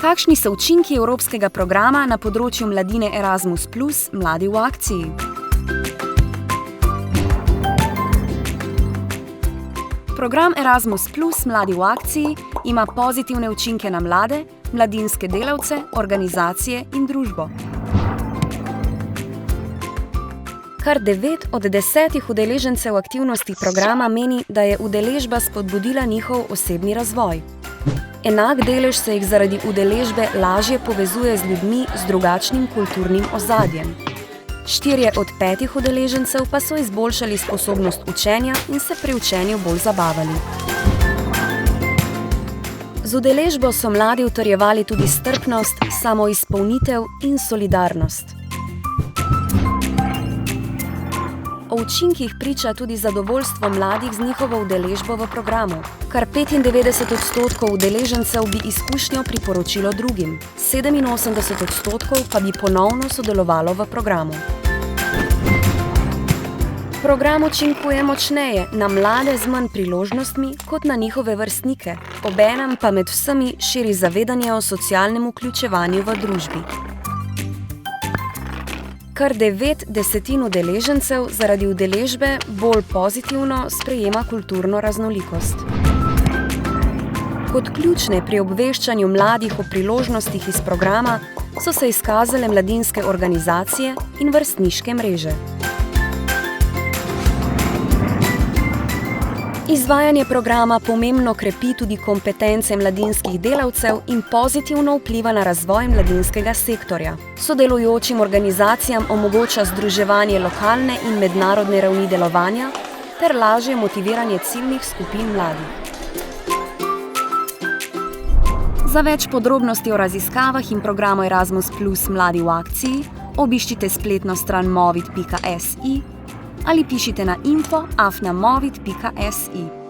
Kakšni so učinki evropskega programa na področju mladine Erasmus+ Mladi v akciji? Program Erasmus+ Mladi v akciji ima pozitivne učinke na mlade, mladinske delavce, organizacije in družbo. Kar 9 od 10 udeležencev aktivnosti programa meni, da je udeležba spodbudila njihov osebni razvoj. Enak delež se jih zaradi udeležbe lažje povezuje z ljudmi z drugačnim kulturnim ozadjem. 4 od 5 udeležencev pa so izboljšali sposobnost učenja in se pri učenju bolj zabavali. Z udeležbo so mladi utrjevali tudi strpnost, samoizpolnitev in solidarnost. O učinkih priča tudi zadovoljstvo mladih z njihovo udeležbo v programu. Kar 95% udeležencev bi izkušnjo priporočilo drugim, 87% pa bi ponovno sodelovalo v programu. Program učinkuje močneje na mlade z manj priložnostmi kot na njihove vrstnike, obenem pa med vsemi širi zavedanje o socialnem vključevanju v družbi. Kar 9/10 udeležencev zaradi udeležbe bolj pozitivno sprejema kulturno raznolikost. Kot ključne pri obveščanju mladih o priložnostih iz programa so se izkazale mladinske organizacije in vrstniške mreže. Izvajanje programa pomembno krepi tudi kompetence mladinskih delavcev in pozitivno vpliva na razvoj mladinskega sektorja. Sodelujočim organizacijam omogoča združevanje lokalne in mednarodne ravni delovanja ter lažje motiviranje ciljnih skupin mladih. Za več podrobnosti o raziskavah in programu Erasmus+ Mladi v akciji obiščite spletno stran movit.si ali pišite na info@movit.si.